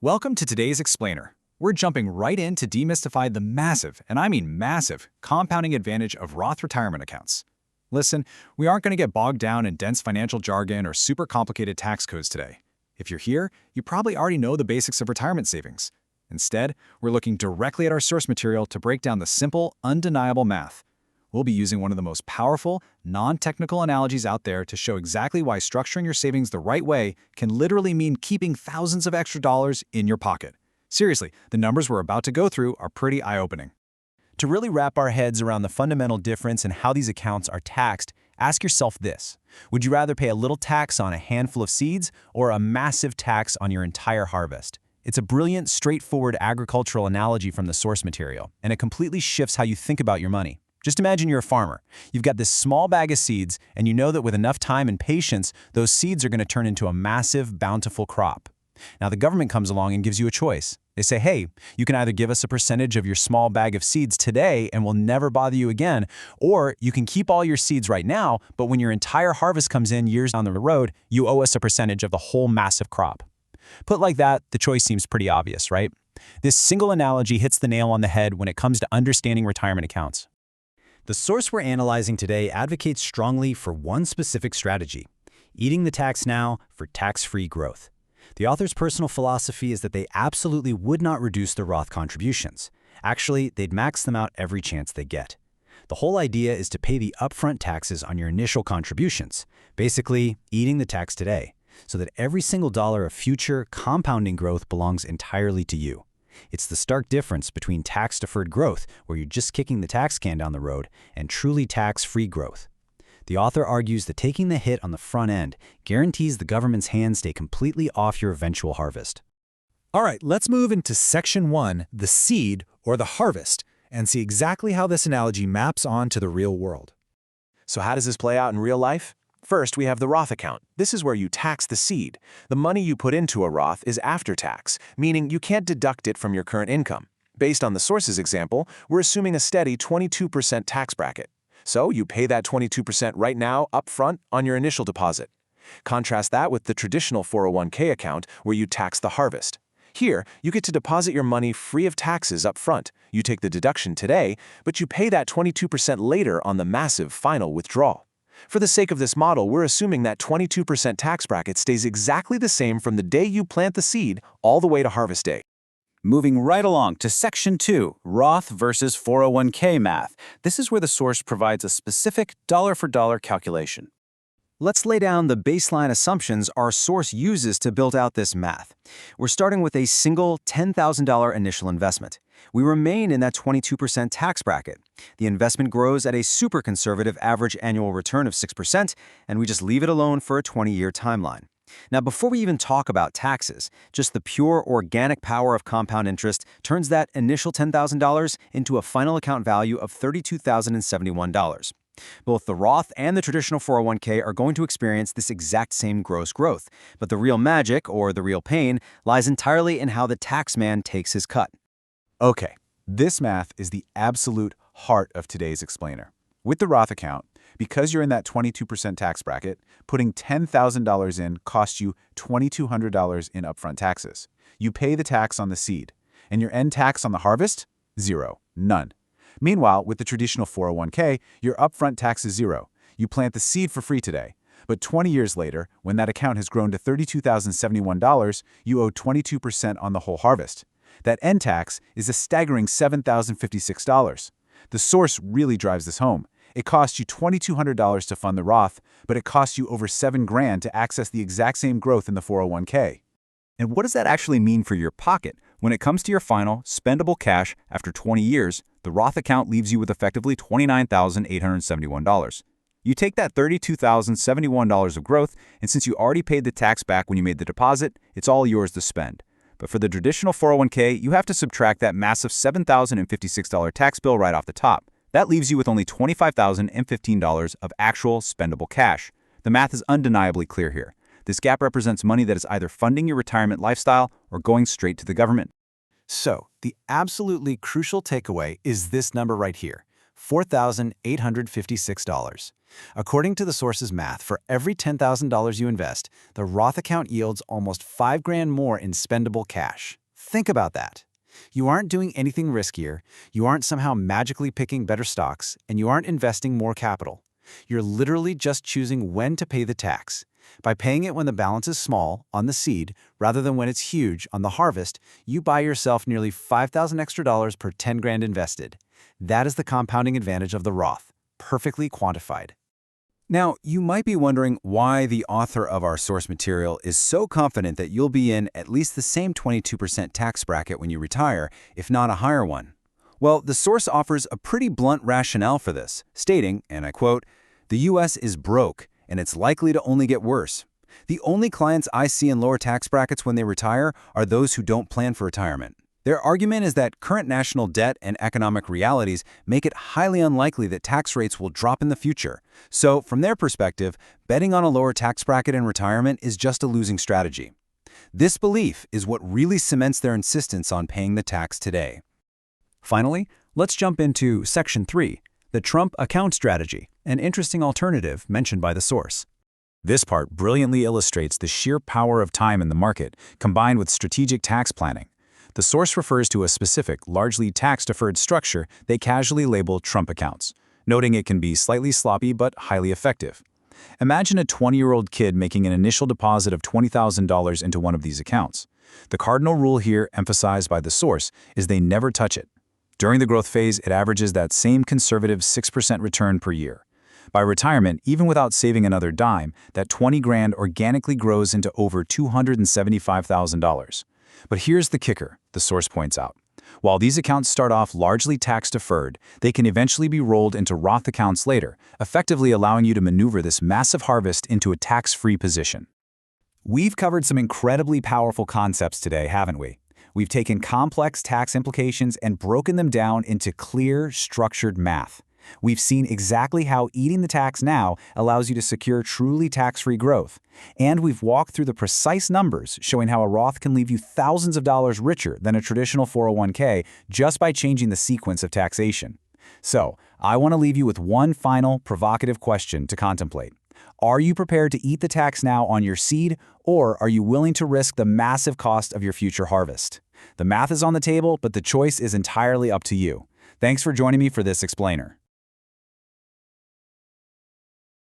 Welcome to today's Explainer. We're jumping right in to demystify the massive, and I mean massive, compounding advantage of Roth retirement accounts. Listen, we aren't going to get bogged down in dense financial jargon or super complicated tax codes today. If you're here, you probably already know the basics of retirement savings. Instead, we're looking directly at our source material to break down the simple, undeniable math. We'll be using one of the most powerful, non-technical analogies out there to show exactly why structuring your savings the right way can literally mean keeping thousands of extra dollars in your pocket. Seriously, the numbers we're about to go through are pretty eye-opening. To really wrap our heads around the fundamental difference in how these accounts are taxed, ask yourself this. Would you rather pay a little tax on a handful of seeds or a massive tax on your entire harvest? It's a brilliant, straightforward agricultural analogy from the source material, and it completely shifts how you think about your money. Just imagine you're a farmer. You've got this small bag of seeds, and you know that with enough time and patience, those seeds are going to turn into a massive, bountiful crop. Now, the government comes along and gives you a choice. They say, hey, you can either give us a percentage of your small bag of seeds today and we'll never bother you again, or you can keep all your seeds right now, but when your entire harvest comes in years down the road, you owe us a percentage of the whole massive crop. Put like that, the choice seems pretty obvious, right? This single analogy hits the nail on the head when it comes to understanding retirement accounts. The source we're analyzing today advocates strongly for one specific strategy: eating the tax now for tax-free growth. The author's personal philosophy is that they absolutely would not reduce the Roth contributions. Actually, they'd max them out every chance they get. The whole idea is to pay the upfront taxes on your initial contributions, basically eating the tax today, so that every single dollar of future compounding growth belongs entirely to you. It's the stark difference between tax-deferred growth, where you're just kicking the tax can down the road, and truly tax-free growth. The author argues that taking the hit on the front end guarantees the government's hands stay completely off your eventual harvest. All right, let's move into Section 1, the seed or the harvest, and see exactly how this analogy maps on to the real world. So how does this play out in real life? First, we have the Roth account. This is where you tax the seed. The money you put into a Roth is after tax, meaning you can't deduct it from your current income. Based on the source's example, we're assuming a steady 22% tax bracket. So you pay that 22% right now upfront on your initial deposit. Contrast that with the traditional 401k account where you tax the harvest. Here, you get to deposit your money free of taxes up front. You take the deduction today, but you pay that 22% later on the massive final withdrawal. For the sake of this model, we're assuming that 22% tax bracket stays exactly the same from the day you plant the seed all the way to harvest day. Moving right along to Section 2, Roth versus 401k math. This is where the source provides a specific dollar-for-dollar calculation. Let's lay down the baseline assumptions our source uses to build out this math. We're starting with a single $10,000 initial investment. We remain in that 22% tax bracket. The investment grows at a super conservative average annual return of 6%, and we just leave it alone for a 20-year timeline. Now, before we even talk about taxes, just the pure organic power of compound interest turns that initial $10,000 into a final account value of $32,071. Both the Roth and the traditional 401k are going to experience this exact same gross growth, but the real magic, or the real pain, lies entirely in how the tax man takes his cut. Okay, this math is the absolute heart of today's explainer. With the Roth account, because you're in that 22% tax bracket, putting $10,000 in costs you $2,200 in upfront taxes. You pay the tax on the seed, and your end tax on the harvest? Zero, none. Meanwhile, with the traditional 401k, your upfront tax is zero. You plant the seed for free today. But 20 years later, when that account has grown to $32,071, you owe 22% on the whole harvest. That end tax is a staggering $7,056. The source really drives this home. It costs you $2,200 to fund the Roth, but it costs you over $7,000 to access the exact same growth in the 401k. And what does that actually mean for your pocket? When it comes to your final, spendable cash after 20 years, the Roth account leaves you with effectively $29,871. You take that $32,071 of growth, and since you already paid the tax back when you made the deposit, it's all yours to spend. But for the traditional 401k, you have to subtract that massive $7,056 tax bill right off the top. That leaves you with only $25,015 of actual spendable cash. The math is undeniably clear here. This gap represents money that is either funding your retirement lifestyle or going straight to the government. So, the absolutely crucial takeaway is this number right here: $4,856. According to the source's math, for every $10,000 you invest, the Roth account yields almost $5,000 more in spendable cash. Think about that. You aren't doing anything riskier, you aren't somehow magically picking better stocks, and you aren't investing more capital. You're literally just choosing when to pay the tax. By paying it when the balance is small, on the seed, rather than when it's huge, on the harvest, you buy yourself nearly $5,000 extra per $10,000 invested. That is the compounding advantage of the Roth, perfectly quantified. Now, you might be wondering why the author of our source material is so confident that you'll be in at least the same 22% tax bracket when you retire, if not a higher one. Well, the source offers a pretty blunt rationale for this, stating, and I quote, "The U.S. is broke, and it's likely to only get worse. The only clients I see in lower tax brackets when they retire are those who don't plan for retirement." Their argument is that current national debt and economic realities make it highly unlikely that tax rates will drop in the future. So, from their perspective, betting on a lower tax bracket in retirement is just a losing strategy. This belief is what really cements their insistence on paying the tax today. Finally, let's jump into Section 3, the Trump account strategy, an interesting alternative mentioned by the source. This part brilliantly illustrates the sheer power of time in the market, combined with strategic tax planning. The source refers to a specific, largely tax-deferred structure they casually label Trump accounts, noting it can be slightly sloppy but highly effective. Imagine a 20-year-old kid making an initial deposit of $20,000 into one of these accounts. The cardinal rule here, emphasized by the source, is they never touch it. During the growth phase, it averages that same conservative 6% return per year. By retirement, even without saving another dime, that $20,000 organically grows into over $275,000. But here's the kicker, the source points out. While these accounts start off largely tax-deferred, they can eventually be rolled into Roth accounts later, effectively allowing you to maneuver this massive harvest into a tax-free position. We've covered some incredibly powerful concepts today, haven't we? We've taken complex tax implications and broken them down into clear, structured math. We've seen exactly how eating the tax now allows you to secure truly tax-free growth. And we've walked through the precise numbers showing how a Roth can leave you thousands of dollars richer than a traditional 401k just by changing the sequence of taxation. So, I want to leave you with one final provocative question to contemplate. Are you prepared to eat the tax now on your seed, or are you willing to risk the massive cost of your future harvest? The math is on the table, but the choice is entirely up to you. Thanks for joining me for this explainer.